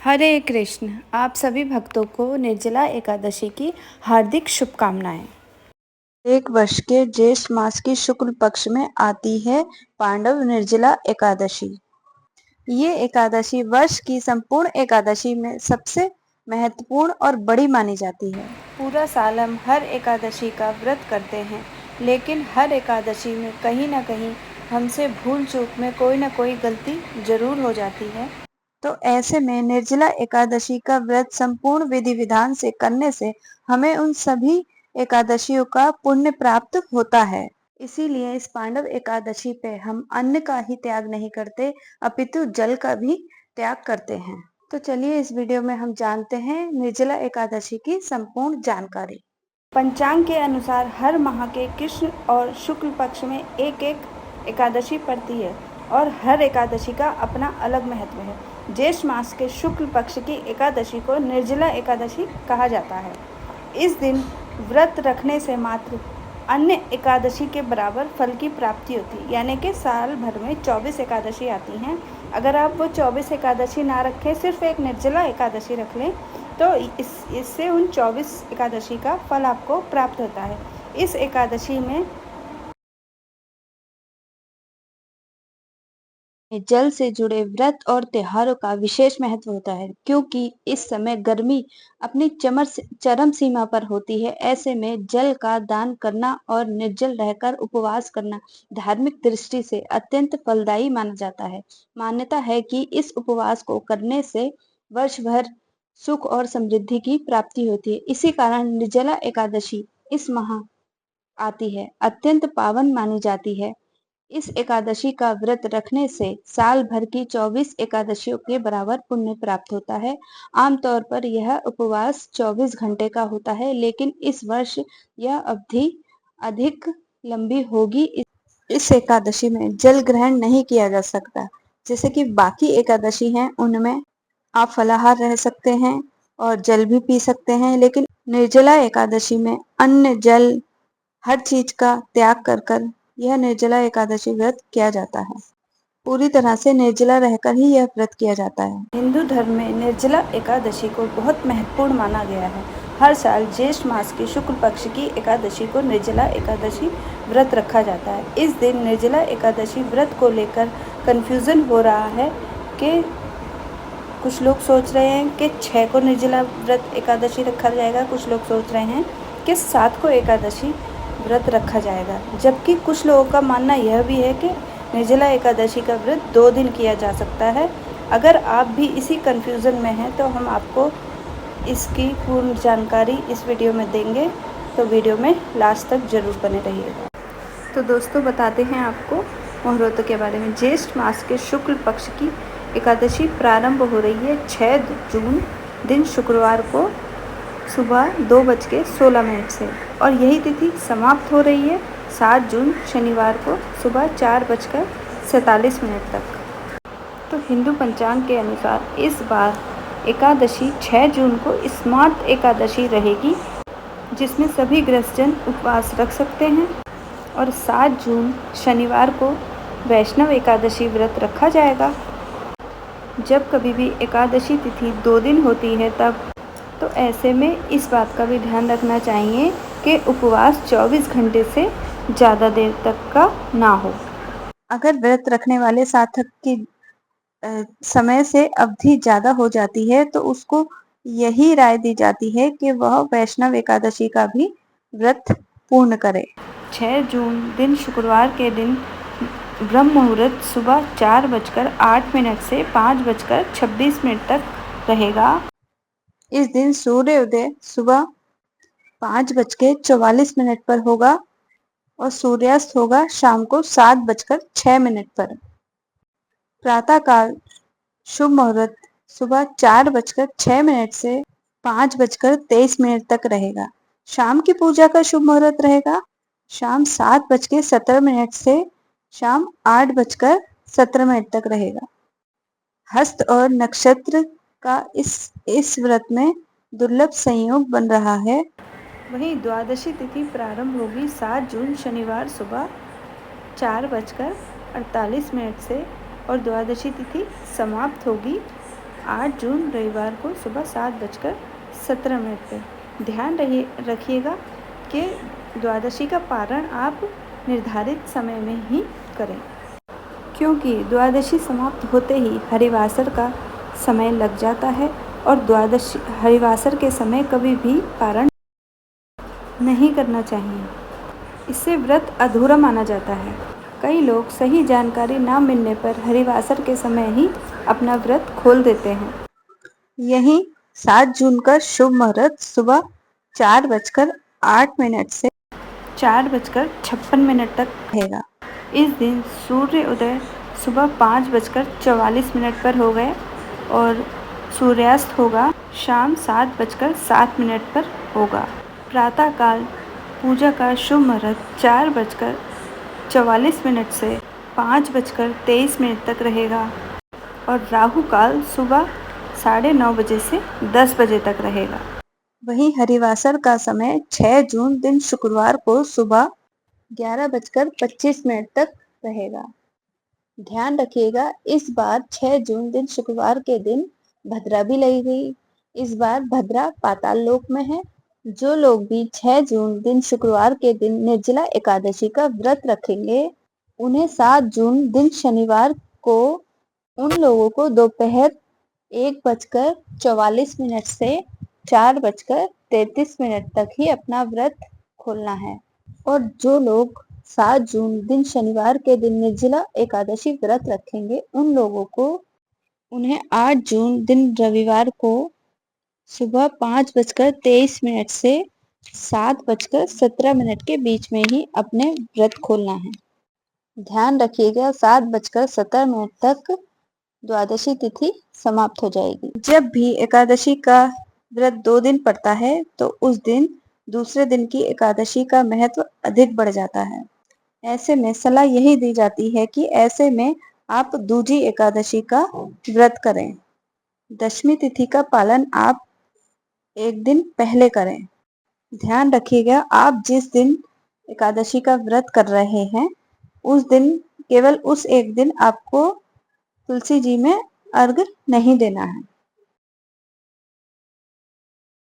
हरे कृष्ण। आप सभी भक्तों को निर्जला एकादशी की हार्दिक शुभकामनाएं। एक वर्ष के ज्येष्ठ मास की शुक्ल पक्ष में आती है पांडव निर्जला एकादशी। ये एकादशी वर्ष की संपूर्ण एकादशी में सबसे महत्वपूर्ण और बड़ी मानी जाती है। पूरा साल हम हर एकादशी का व्रत करते हैं, लेकिन हर एकादशी में कहीं ना कहीं हमसे भूल चूक में कोई ना कोई गलती जरूर हो जाती है। तो ऐसे में निर्जला एकादशी का व्रत संपूर्ण विधि विधान से करने से हमें उन सभी एकादशियों का पुण्य प्राप्त होता है। इसीलिए इस पांडव एकादशी पे हम अन्न का ही त्याग नहीं करते, अपितु जल का भी त्याग करते हैं। तो चलिए इस वीडियो में हम जानते हैं निर्जला एकादशी की संपूर्ण जानकारी। पंचांग के अनुसार हर माह के कृष्ण और शुक्ल पक्ष में एक एक एकादशी पड़ती है और हर एकादशी का अपना अलग महत्व है। ज्येष्ठ मास के शुक्ल पक्ष की एकादशी को निर्जला एकादशी कहा जाता है। इस दिन व्रत रखने से मात्र अन्य एकादशी के बराबर फल की प्राप्ति होती है, यानी कि साल भर में 24 एकादशी आती हैं। अगर आप वो 24 एकादशी ना रखें, सिर्फ एक निर्जला एकादशी रख लें, तो इससे उन 24 एकादशी का फल आपको प्राप्त होता है। इस एकादशी में जल से जुड़े व्रत और त्योहारों का विशेष महत्व होता है, क्योंकि इस समय गर्मी अपनी चरम सीमा पर होती है। ऐसे में जल का दान करना और निर्जल रहकर उपवास करना धार्मिक दृष्टि से अत्यंत फलदायी माना जाता है। मान्यता है कि इस उपवास को करने से वर्ष भर सुख और समृद्धि की प्राप्ति होती है। इसी कारण निर्जला एकादशी इस माह आती है, अत्यंत पावन मानी जाती है। इस एकादशी का व्रत रखने से साल भर की 24 एकादशियों के बराबर पुण्य प्राप्त होता है। आमतौर पर यह उपवास 24 घंटे का होता है, लेकिन इस वर्ष यह अवधि अधिक लंबी होगी। इस एकादशी में जल ग्रहण नहीं किया जा सकता। जैसे कि बाकी एकादशी हैं, उनमें आप फलाहार रह सकते हैं और जल भी पी सकते हैं, लेकिन निर्जला एकादशी में अन्न जल हर चीज का त्याग कर यह निर्जला एकादशी व्रत किया जाता है। पूरी तरह से निर्जला रहकर ही यह व्रत किया जाता है। हिंदू धर्म में निर्जला एकादशी को बहुत महत्वपूर्ण माना गया है। हर साल ज्येष्ठ मास की शुक्ल पक्ष की एकादशी को निर्जला एकादशी व्रत रखा जाता है। इस दिन निर्जला एकादशी व्रत को लेकर कन्फ्यूज़न हो रहा है कि कुछ लोग सोच रहे हैं कि 6 को निर्जला व्रत एकादशी रखा जाएगा, कुछ लोग सोच रहे हैं कि 7 को एकादशी व्रत रखा जाएगा, जबकि कुछ लोगों का मानना यह भी है कि निर्जला एकादशी का व्रत 2 दिन किया जा सकता है। अगर आप भी इसी कन्फ्यूज़न में हैं तो हम आपको इसकी पूर्ण जानकारी इस वीडियो में देंगे, तो वीडियो में लास्ट तक ज़रूर बने रहिएगा। तो दोस्तों, बताते हैं आपको मुहूर्तों के बारे में। ज्येष्ठ मास के शुक्ल पक्ष की एकादशी प्रारंभ हो रही है 6 जून दिन शुक्रवार को सुबह 2:16 से, और यही तिथि समाप्त हो रही है 7 जून शनिवार को सुबह 4:47 तक। तो हिंदू पंचांग के अनुसार इस बार एकादशी 6 जून को स्मार्त एकादशी रहेगी, जिसमें सभी गृहस्थजन उपवास रख सकते हैं, और 7 जून शनिवार को वैष्णव एकादशी व्रत रखा जाएगा। जब कभी भी एकादशी तिथि 2 दिन होती है तब तो ऐसे में इस बात का भी ध्यान रखना चाहिए कि उपवास 24 घंटे से ज़्यादा देर तक का ना हो। अगर व्रत रखने वाले साधक की समय से अवधि ज्यादा हो जाती है तो उसको यही राय दी जाती है कि वह वैष्णव एकादशी का भी व्रत पूर्ण करे। 6 जून दिन शुक्रवार के दिन ब्रह्म मुहूर्त सुबह 4:08 से 5:26 तक रहेगा। इस दिन सूर्योदय सुबह 5:44 पर होगा और सूर्यास्त होगा शाम को 7:06 पर। प्रातः काल शुभ मुहूर्त सुबह 4:06 से 5:23 तक रहेगा। शाम की पूजा का शुभ मुहूर्त रहेगा शाम 7:17 से शाम 8:17 तक रहेगा। हस्त और नक्षत्र का इस व्रत में दुर्लभ संयोग बन रहा है। वहीं द्वादशी तिथि प्रारंभ होगी 7 जून शनिवार सुबह 4:48 से, और द्वादशी तिथि समाप्त होगी 8 जून रविवार को सुबह 7:17 पर। ध्यान रखिएगा कि द्वादशी का पारण आप निर्धारित समय में ही करें, क्योंकि द्वादशी समाप्त होते ही हरिवासर का समय लग जाता है और द्वादशी हरिवासर के समय कभी भी पारण नहीं करना चाहिए। इससे व्रत अधूरा माना जाता है। कई लोग सही जानकारी ना मिलने पर हरिवासर के समय ही अपना व्रत खोल देते हैं। यहीं 7 जून का शुभ मुहूर्त सुबह 4:08 से 4:56 तक रहेगा। इस दिन सूर्य उदय सुबह 5:44 पर हो गए और सूर्यास्त होगा शाम 7:07 पर होगा। प्रातःकाल पूजा का शुभ मुहूर्त 4:44 से 5:23 तक रहेगा और राहु काल सुबह 9:30 बजे से 10 बजे तक रहेगा। वहीं हरिवासर का समय 6 जून दिन शुक्रवार को सुबह 11:25 तक रहेगा। ध्यान रखिएगा, इस बार 6 जून दिन शुक्रवार के दिन भद्रा भी लगी गई। इस बार भद्रा पाताल लोक में है। जो लोग भी 6 जून दिन शुक्रवार के दिन निर्जला एकादशी का व्रत रखेंगे, उन्हें 7 जून दिन शनिवार को उन लोगों को दोपहर 1:44 से 4:33 तक ही अपना व्रत खोलना है। और जो लोग 7 जून दिन शनिवार के दिन निर्जला एकादशी व्रत रखेंगे, उन लोगों को उन्हें 8 जून दिन रविवार को सुबह 5:23 से 7:17 के बीच में ही अपने व्रत खोलना है। ध्यान रखिएगा, 7:17 तक द्वादशी तिथि समाप्त हो जाएगी। जब भी एकादशी का व्रत 2 दिन पड़ता है, तो उस दिन दूसरे दिन की एकादशी का महत्व अधिक बढ़ जाता है। ऐसे में सलाह यही दी जाती है कि ऐसे में आप दूजी एकादशी का व्रत करें। दशमी तिथि का पालन आप एक दिन पहले करें। ध्यान रखिएगा, आप जिस दिन एकादशी का व्रत कर रहे हैं, उस दिन केवल उस एक दिन आपको तुलसी जी में अर्घ नहीं देना है।